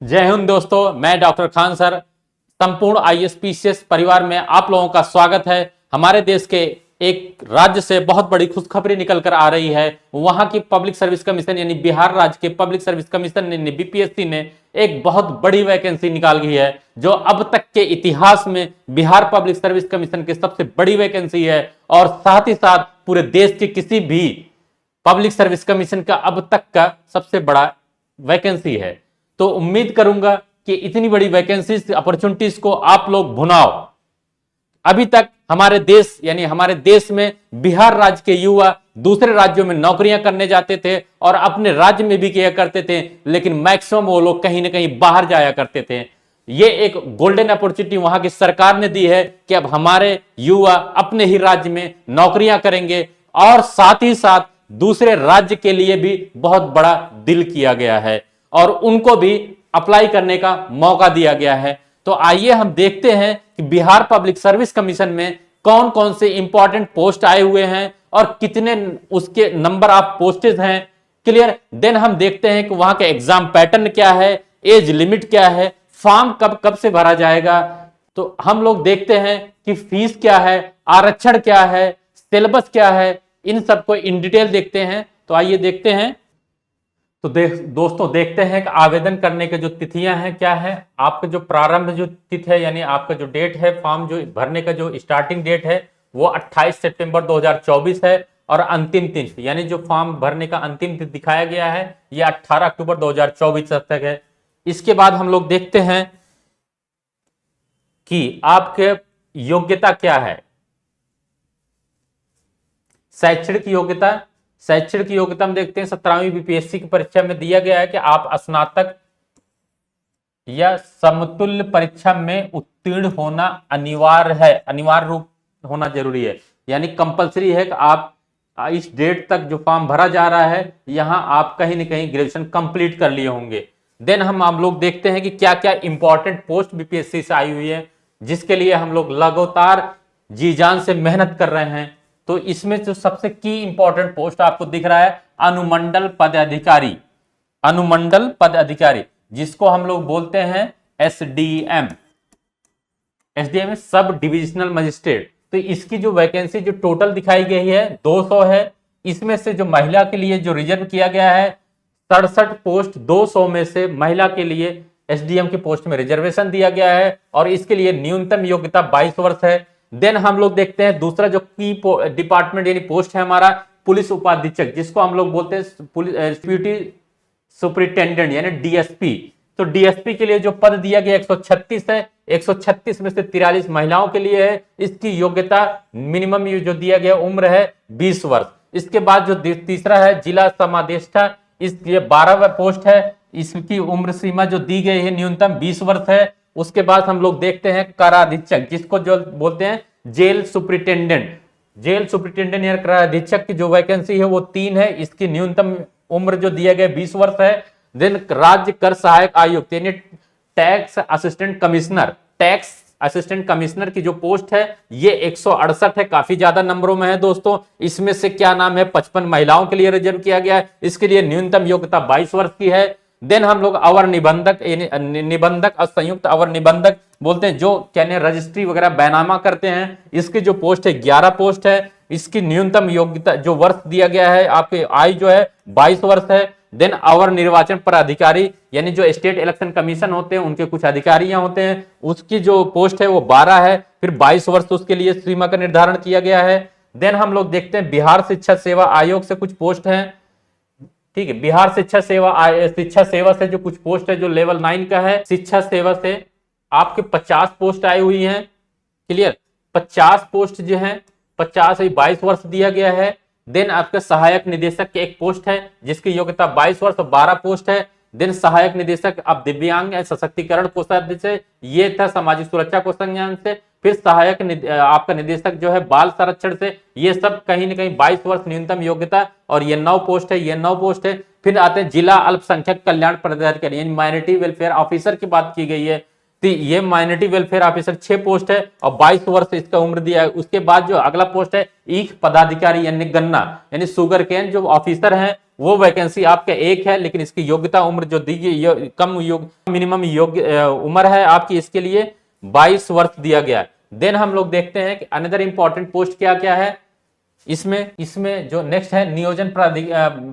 जय हिंद दोस्तों, मैं डॉक्टर खान सर संपूर्ण आईएसपीसीएस परिवार में आप लोगों का स्वागत है। हमारे देश के एक राज्य से बहुत बड़ी खुशखबरी निकल कर आ रही है। वहां की पब्लिक सर्विस कमीशन यानी बिहार राज्य के पब्लिक सर्विस कमीशन ने बीपीएससी ने एक बहुत बड़ी वैकेंसी निकाली है, जो अब तक के इतिहास में बिहार पब्लिक सर्विस कमीशन की सबसे बड़ी वैकेंसी है और साथ ही साथ पूरे देश के किसी भी पब्लिक सर्विस कमीशन का अब तक का सबसे बड़ा वैकेंसी है। तो उम्मीद करूंगा कि इतनी बड़ी वैकेंसीज अपॉर्चुनिटीज को आप लोग भुनाओ। अभी तक हमारे देश यानी हमारे देश में बिहार राज्य के युवा दूसरे राज्यों में नौकरियां करने जाते थे और अपने राज्य में भी किया करते थे, लेकिन मैक्सिमम वो लोग कहीं ना कहीं बाहर जाया करते थे। ये एक गोल्डन अपॉर्चुनिटी वहां की सरकार ने दी है कि अब हमारे युवा अपने ही राज्य में नौकरियां करेंगे और साथ ही साथ दूसरे राज्य के लिए भी बहुत बड़ा डील किया गया है और उनको भी अप्लाई करने का मौका दिया गया है। तो आइए हम देखते हैं कि बिहार पब्लिक सर्विस कमीशन में कौन कौन से इंपॉर्टेंट पोस्ट आए हुए हैं और कितने उसके नंबर ऑफ पोस्टेज हैं। क्लियर। देन हम देखते हैं कि वहां का एग्जाम पैटर्न क्या है, एज लिमिट क्या है, फॉर्म कब कब से भरा जाएगा। तो हम लोग देखते हैं कि फीस क्या है, आरक्षण क्या है, सिलेबस क्या है, इन सबको इन डिटेल देखते हैं। तो आइए देखते हैं। तो दोस्तों देखते हैं कि आवेदन करने के जो तिथियां हैं क्या है। आपका जो प्रारंभ जो तिथि है यानी आपका जो डेट है, फॉर्म जो भरने का जो स्टार्टिंग डेट है वो 28 सितंबर 2024 है और अंतिम तिथि यानी जो फॉर्म भरने का अंतिम तिथि दिखाया गया है ये 18 अक्टूबर 2024 तक है। इसके बाद हम लोग देखते हैं कि आपके योग्यता क्या है। शैक्षणिक योग्यता में देखते हैं 17वीं बीपीएससी की परीक्षा में दिया गया है कि आप स्नातक या समतुल्य परीक्षा में उत्तीर्ण होना अनिवार्य रूप होना जरूरी है, यानी कंपलसरी है कि आप इस डेट तक जो फॉर्म भरा जा रहा है यहां आप कहीं ना कहीं ग्रेजुएशन कंप्लीट कर लिए होंगे। देन हम लोग देखते हैं कि क्या क्या इंपॉर्टेंट पोस्ट बीपीएससी से आई हुई है जिसके लिए हम लोग लगातार जी जान से मेहनत कर रहे हैं। तो इसमें जो सबसे की इंपॉर्टेंट पोस्ट आपको दिख रहा है अनुमंडल पदाधिकारी जिसको हम लोग बोलते हैं एसडीएम सब डिविजनल मजिस्ट्रेट। तो इसकी जो वैकेंसी जो टोटल दिखाई गई है 200 है। इसमें से जो महिला के लिए जो रिजर्व किया गया है 67 पोस्ट, 200 में से महिला के लिए एसडीएम की पोस्ट में रिजर्वेशन दिया गया है और इसके लिए न्यूनतम योग्यता 22 वर्ष है। देन हम लोग देखते हैं दूसरा जो की डिपार्टमेंट यानी पोस्ट है हमारा पुलिस उपाधीक्षक, जिसको हम लोग बोलते हैं डिप्यूटी सुपरिटेंडेंट यानी डीएसपी। तो डीएसपी के लिए जो पद दिया गया 136 है। 136 में से 43 महिलाओं के लिए है। इसकी योग्यता मिनिमम जो दिया गया उम्र है 20 वर्ष। इसके बाद जो तीसरा है जिला समादेष्टा, इसके 12वां पोस्ट है। इसकी उम्र सीमा जो दी गई है न्यूनतम 20 वर्ष है। उसके बाद हम लोग देखते हैं कराधीक्षक, जिसको जो बोलते हैं जेल सुप्रिटेंडेंट या कराधीक्षक की जो वैकेंसी है वो 3 है। इसकी न्यूनतम उम्र जो दिया गया 20 वर्ष है। देन राज्य कर सहायक आयुक्त यानी टैक्स असिस्टेंट कमिश्नर की जो पोस्ट है ये 168 है, काफी ज्यादा नंबरों में है दोस्तों। इसमें से क्या नाम है 55 महिलाओं के लिए रिजर्व किया गया है। इसके लिए न्यूनतम योग्यता 22 वर्ष की है। देन हम लोग अवर निबंधक और संयुक्त अवर निबंधक बोलते हैं, जो कहने रजिस्ट्री वगैरह बैनामा करते हैं। इसकी जो पोस्ट है 11 पोस्ट है। इसकी न्यूनतम योग्यता जो वर्ष दिया गया है आपके आयु जो है 22 वर्ष है। देन अवर निर्वाचन पदाधिकारी यानी जो स्टेट इलेक्शन कमीशन होते हैं उनके कुछ अधिकारी होते हैं, उसकी जो पोस्ट है वो 12 है। फिर 22 वर्ष उसके लिए सीमा का निर्धारण किया गया है। देन हम लोग देखते हैं बिहार शिक्षा सेवा आयोग से कुछ पोस्ट हैं। ठीक है, बिहार शिक्षा सेवा से जो कुछ पोस्ट है जो लेवल 9 का है। शिक्षा सेवा से आपके 50 पोस्ट आई हुई हैं। क्लियर, 50 पोस्ट जो है 50 22 वर्ष दिया गया है। देन आपके सहायक निदेशक के एक पोस्ट है जिसकी योग्यता 22 वर्ष और 12 पोस्ट है। देन सहायक निदेशक अब दिव्यांग सशक्तिकरण कोषाध्यक्ष से, ये था सामाजिक सुरक्षा कोष संज्ञान से। फिर सहायक आपका निदेशक जो है बाल संरक्षण से, ये सब कहीं ना कहीं 22 वर्ष न्यूनतम योग्यता और ये 9 पोस्ट है। फिर आते हैं जिला अल्पसंख्यक कल्याण पदाधिकारी यानी माइनॉरिटी वेलफेयर ऑफिसर की बात की गई है। तो ये माइनॉरिटी वेलफेयर ऑफिसर 6 पोस्ट है और 22 वर्ष इसका उम्र दिया है। उसके बाद जो अगला पोस्ट है ईख पदाधिकारी यानी गन्ना यानी शुगर केन जो ऑफिसर हैं वो वैकेंसी आपका एक है, लेकिन इसकी योग्यता उम्र जो दी गई कम मिनिमम योग्य उम्र है आपकी, इसके लिए 22 वर्ष दिया गया है। देन हम लोग देखते हैं कि अनदर इंपॉर्टेंट पोस्ट क्या क्या है इसमें जो नेक्स्ट है नियोजन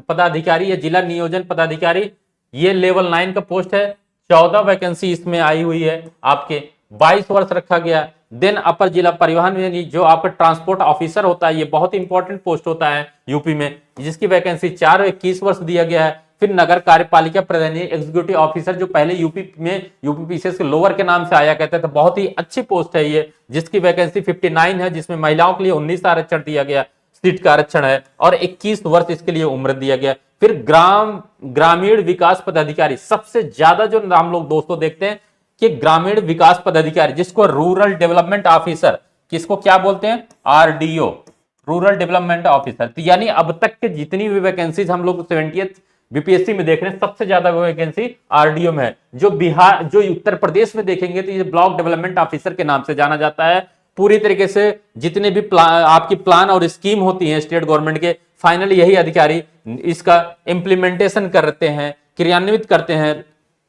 पदाधिकारी या जिला नियोजन पदाधिकारी, ये लेवल 9 का पोस्ट है। 14 वैकेंसी इसमें आई हुई है आपके, 22 वर्ष रखा गया। देन अपर जिला परिवहन जो आपका ट्रांसपोर्ट ऑफिसर होता है, ये बहुत इंपॉर्टेंट पोस्ट होता है यूपी में, जिसकी वैकेंसी 4 और 21 वर्ष दिया गया है। फिर नगर कार्यपालिका प्रधान एग्जीक्यूटिव ऑफिसर, जो पहले यूपी में यूपीपीसीएस के लोअर के नाम से आया करते थे, बहुत ही अच्छी पोस्ट है ये, जिसकी वैकेंसी 59 है, जिसमें महिलाओं के लिए 19 आरक्षण दिया गया, सीट का आरक्षण है, और 21 वर्ष इसके लिए उम्र दिया गया। फिर ग्रामीण विकास पदाधिकारी, सबसे ज्यादा जो हम लोग दोस्तों देखते हैं कि ग्रामीण विकास पदाधिकारी, जिसको रूरल डेवलपमेंट ऑफिसर, किसको क्या बोलते हैं, आरडीओ, रूरल डेवलपमेंट ऑफिसर। तो यानी अब तक के जितनी भी वैकेंसीज हम लोग 70th बीपीएससी में देख रहे हैं, सबसे ज्यादा वैकेंसी आरडीओ में है। जो उत्तर प्रदेश में देखेंगे तो ये ब्लॉक डेवलपमेंट ऑफिसर के नाम से जाना जाता है। पूरी तरीके से जितने भी आपकी प्लान और स्कीम होती हैं स्टेट गवर्नमेंट के, फाइनली यही अधिकारी इसका इंप्लीमेंटेशन करते हैं, क्रियान्वित करते हैं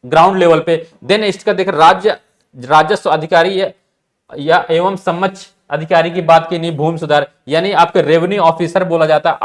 ग्राउंड लेवल पे। देन इसका देख राजस्व अधिकारी या एवं समक्ष अधिकारी की बात की नहीं, भूमि सुधार, यानी आपके रेवेन्यू ऑफिसर बोला जाता है,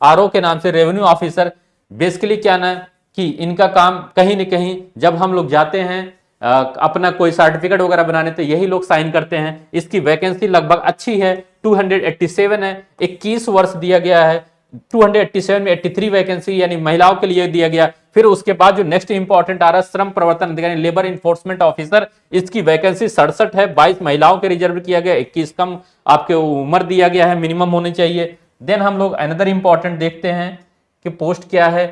आरओ के नाम से रेवेन्यू ऑफिसर। बेसिकली क्या ना कि इनका काम कहीं न कहीं जब हम लोग जाते हैं अपना कोई सर्टिफिकेट वगैरह बनाने, तो यही लोग साइन करते हैं। इसकी वैकेंसी लगभग अच्छी है, 287 है, 21 वर्ष दिया गया है। 287 में 83 वैकेंसी यानी महिलाओं के लिए दिया गया। फिर उसके बाद जो नेक्स्ट इंपॉर्टेंट आ रहा है श्रम प्रवर्तन अधिकारी, लेबर इन्फोर्समेंट ऑफिसर, इसकी वैकेंसी 67 है, 22 महिलाओं के रिजर्व किया गया, 21 कम आपके उम्र दिया गया है, मिनिमम होनी चाहिए। देन हम लोग अनदर इंपॉर्टेंट देखते हैं कि पोस्ट क्या है,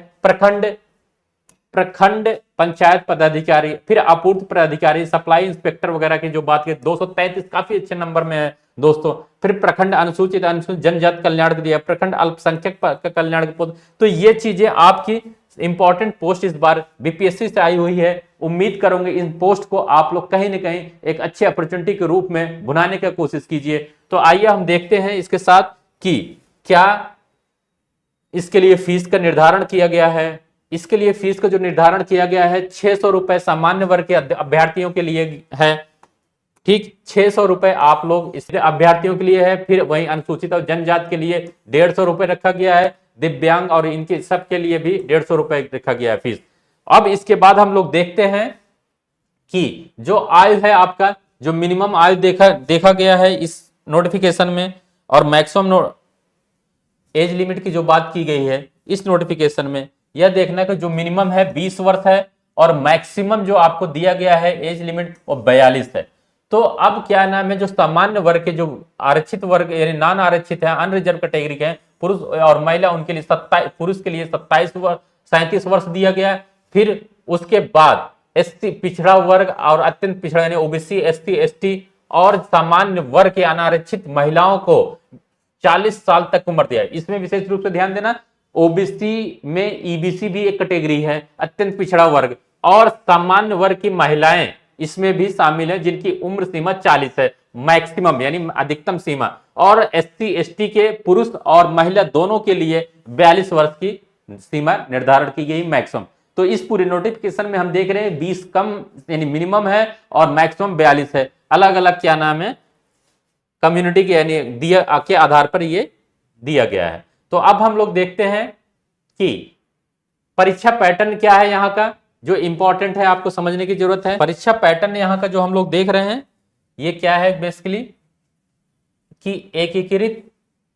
प्रखंड पंचायत पदाधिकारी, फिर आपूर्ति पदाधिकारी, सप्लाई इंस्पेक्टर वगैरह की जो बात की 233 काफी अच्छे नंबर में है दोस्तों। फिर प्रखंड अनुसूचित जनजाति कल्याण के लिए, प्रखंड अल्पसंख्यक कल्याण के पद। तो ये चीजें आपकी इंपॉर्टेंट पोस्ट इस बार बीपीएससी से आई हुई है। उम्मीद करूंगे इन पोस्ट को आप लोग कहीं ना कहीं एक अच्छी अपॉर्चुनिटी के रूप में भुनाने की कोशिश कीजिए। तो आइए हम देखते हैं इसके साथ कि क्या इसके लिए फीस का निर्धारण किया गया है। इसके लिए फीस का जो निर्धारण किया गया है 600 रुपए सामान्य वर्ग के अभ्यर्थियों के लिए है, ठीक, 600 रुपए आप लोग इस अभ्यर्थियों के लिए है। फिर वहीं अनुसूचित और जनजाति के लिए 150 रुपए रखा गया है, दिव्यांग और इनके सबके लिए भी 150 रुपए रखा गया है फीस। अब इसके बाद हम लोग देखते हैं कि जो आयु है आपका, जो मिनिमम आयु देखा गया है इस नोटिफिकेशन में, और मैक्सिमम एज लिमिट की जो बात की गई है इस नोटिफिकेशन में, यह देखना कि जो मिनिमम है 20 वर्ष है और मैक्सिमम जो आपको दिया गया है एज लिमिट वो 42 है। तो अब क्या नाम है, जो सामान्य वर्ग के जो आरक्षित वर्ग यानी नॉन आरक्षित है, अनरिजर्व कैटेगरी के हैं, पुरुष और महिला, उनके लिए 27, पुरुष के लिए 37 वर्ष दिया गया। फिर उसके बाद एसटी पिछड़ा वर्ग और अत्यंत पिछड़ा यानी ओबीसी, एसटी, एसटी और सामान्य वर्ग के अनारक्षित महिलाओं को 40 साल तक उम्र दिया है। इसमें विशेष रूप से ध्यान देना, ओबीसी में ईबीसी भी एक कैटेगरी है, अत्यंत पिछड़ा वर्ग, और सामान्य वर्ग की महिलाएं इसमें भी शामिल है, जिनकी उम्र सीमा 40 है मैक्सिमम यानी अधिकतम सीमा, और एससी एसटी के पुरुष और महिला दोनों के लिए 42 वर्ष की सीमा निर्धारण की गई मैक्सिमम। तो इस पूरे नोटिफिकेशन में हम देख रहे हैं 20 कम यानी मिनिमम है और मैक्सिमम 42 है। अलग अलग क्या नाम है कम्युनिटी के यानी दिया के आधार पर ये दिया गया है। तो अब हम लोग देखते हैं कि परीक्षा पैटर्न क्या है यहाँ का, जो इंपॉर्टेंट है आपको समझने की जरूरत है। परीक्षा पैटर्न यहाँ का जो हम लोग देख रहे हैं ये क्या है बेसिकली कि एकीकृत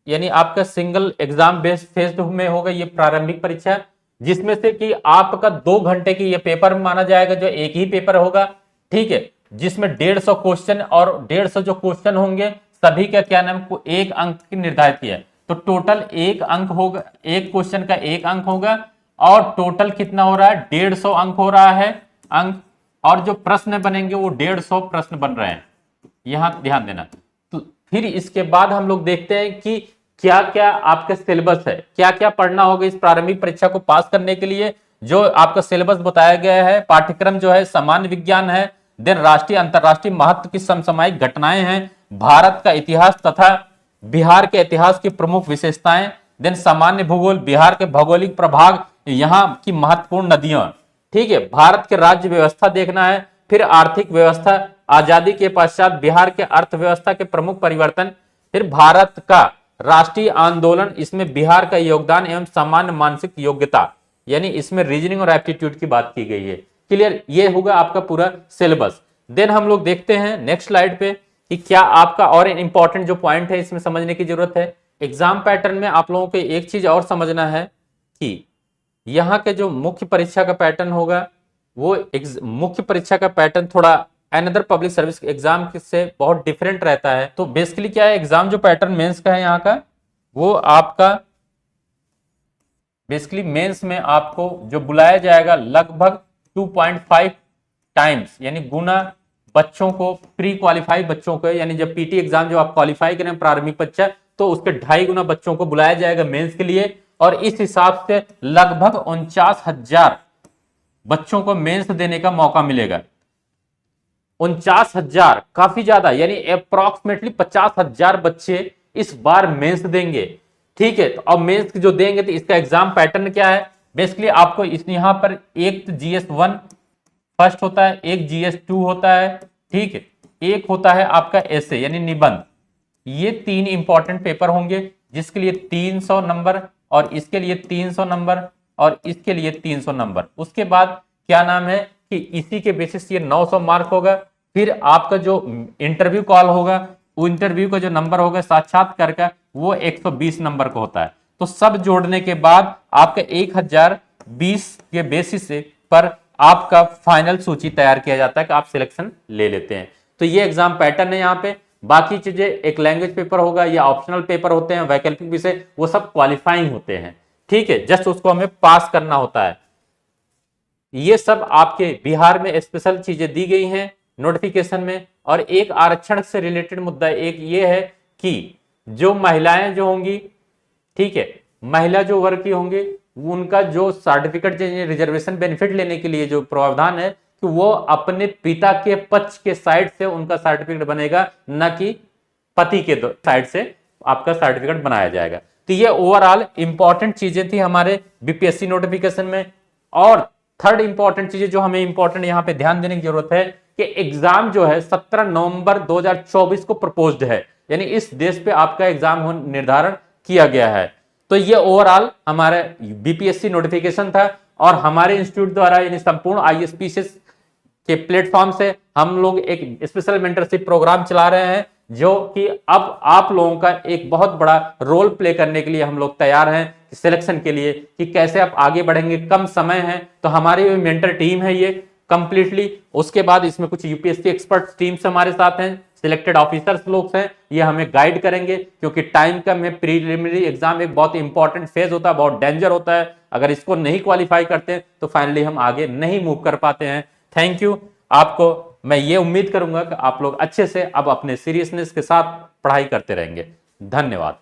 यानी आपका सिंगल एग्जाम बेस्ड फेस्ड में होगा ये प्रारंभिक परीक्षा, जिसमें से कि आपका 2 घंटे की ये पेपर माना जाएगा, जो एक ही पेपर होगा, ठीक है, जिसमें 150 क्वेश्चन और 150 जो क्वेश्चन होंगे सभी का क्या नाम को 1 अंक निर्धारित किया है। तो टोटल 1 अंक होगा, एक क्वेश्चन का 1 अंक होगा, और टोटल कितना हो रहा है 150 अंक हो रहा है अंक, और जो प्रश्न बनेंगे वो 150 प्रश्न बन रहे हैं, यहां ध्यान देना। तो फिर इसके बाद हम लोग देखते हैं कि क्या क्या आपका सिलेबस है, क्या क्या पढ़ना होगा इस प्रारंभिक परीक्षा को पास करने के लिए। जो आपका सिलेबस बताया गया है, पाठ्यक्रम जो है सामान्य विज्ञान है, देन राष्ट्रीय अंतरराष्ट्रीय महत्व की समसामयिक घटनाएं हैं, भारत का इतिहास तथा बिहार के इतिहास की प्रमुख विशेषताएं, देन सामान्य भूगोल, बिहार के भौगोलिक प्रभाग, यहाँ की महत्वपूर्ण नदियां, ठीक है, भारत के राज्य व्यवस्था देखना है, फिर आर्थिक व्यवस्था, आजादी के पश्चात बिहार के अर्थव्यवस्था के प्रमुख परिवर्तन, फिर भारत का राष्ट्रीय आंदोलन, इसमें बिहार का योगदान एवं सामान्य मानसिक योग्यता, यानी इसमें रीजनिंग और एप्टीट्यूड की बात की गई है। क्लियर, ये होगा आपका पूरा सिलेबस। देन हम लोग देखते हैं नेक्स्ट स्लाइड पे कि क्या आपका और इंपॉर्टेंट जो पॉइंट है इसमें समझने की जरूरत है। एग्जाम पैटर्न में आप लोगों को एक चीज और समझना है कि यहाँ के जो मुख्य परीक्षा का पैटर्न होगा वो मुख्य परीक्षा का पैटर्न थोड़ा अनदर पब्लिक सर्विस एग्जाम से बहुत डिफरेंट रहता है। तो बेसिकली क्या है, एग्जाम जो पैटर्न मेंस का है यहाँ का, वो आपका बेसिकली मेंस में आपको जो बुलाया जाएगा लगभग 2.5 टाइम्स, यानी गुना बच्चों को, प्री क्वालिफाई बच्चों को, यानी जब पीटी एग्जाम जो आप क्वालिफाई करें प्रारंभिक बच्चा, तो उसके 2.5 गुना बच्चों को बुलाया जाएगा मेंस के लिए, और इस हिसाब से लगभग 49,000 बच्चों को मेंस देने का मौका मिलेगा। 49,000 काफी ज्यादा, यानी अप्रोक्सीमेटली 50,000 बच्चे इस बार मेंस देंगे। ठीक है, तो अब मेंस जो देंगे तो इसका एग्जाम पैटर्न क्या है, बेसिकली आपको इस यहां पर एक GS1 फर्स्ट होता है, एक GS2 होता है, ठीक है, एक होता है आपका ऐसे यानी निबंध। ये 3 इंपॉर्टेंट पेपर होंगे जिसके लिए 300 नंबर, और इसके लिए 300 नंबर, और इसके लिए 300 नंबर। उसके बाद क्या नाम है कि इसी के बेसिस ये 900 मार्क होगा। फिर आपका जो इंटरव्यू कॉल होगा, वो इंटरव्यू का जो नंबर होगा साक्षात्कार का, वो 120 नंबर का होता है। तो सब जोड़ने के बाद आपका 1020 के बेसिस पर आपका फाइनल सूची तैयार किया जाता है कि आप सिलेक्शन ले लेते हैं। तो ये एग्जाम पैटर्न है यहाँ पे। बाकी चीजें, एक लैंग्वेज पेपर होगा या ऑप्शनल पेपर होते हैं, वैकल्पिक विषय, वो सब क्वालिफाइंग होते हैं। ठीक है, जस्ट उसको हमें पास करना होता है। ये सब आपके बिहार में स्पेशल चीजें दी गई हैं नोटिफिकेशन में। और एक आरक्षण से रिलेटेड मुद्दा एक ये है कि जो महिलाएं जो होंगी, ठीक है, महिला जो वर्ग की होंगी, उनका जो सर्टिफिकेट, रिजर्वेशन बेनिफिट लेने के लिए जो प्रावधान है कि वो अपने पिता के पक्ष के साइड से उनका सर्टिफिकेट बनेगा, न कि पति के साइड से आपका सर्टिफिकेट बनाया जाएगा। तो ये ओवरऑल इंपॉर्टेंट चीजें थी हमारे बीपीएससी नोटिफिकेशन में। और थर्ड इंपॉर्टेंट चीजें जो हमें इंपॉर्टेंट यहां पे ध्यान देने की जरूरत है कि एग्जाम जो है 17 नवंबर 2024 को प्रपोज्ड है, यानी इस देश पे आपका एग्जाम निर्धारण किया गया है। तो ये ओवरऑल हमारा बीपीएससी नोटिफिकेशन था, और हमारे इंस्टीट्यूट द्वारा यानी संपूर्ण आईएसपीसीएस के प्लेटफॉर्म से हम लोग एक स्पेशल मेंटरशिप प्रोग्राम चला रहे हैं, जो कि अब आप लोगों का एक बहुत बड़ा रोल प्ले करने के लिए हम लोग तैयार हैं सिलेक्शन के लिए, कि कैसे आप आगे बढ़ेंगे। कम समय है, तो हमारी मेंटर टीम है ये कंप्लीटली। उसके बाद इसमें कुछ यूपीएससी एक्सपर्ट टीम्स हमारे साथ हैं, सिलेक्टेड ऑफिसर्स लोग हैं, ये हमें गाइड करेंगे, क्योंकि टाइम कम है। प्रीलिमिनरी एग्जाम एक बहुत इंपॉर्टेंट फेज होता है, बहुत डेंजर होता है। अगर इसको नहीं क्वालिफाई करते तो फाइनली हम आगे नहीं मूव कर पाते हैं। Thank you. आपको मैं ये उम्मीद करूंगा कि आप लोग अच्छे से अब अपने सीरियसनेस के साथ पढ़ाई करते रहेंगे। धन्यवाद।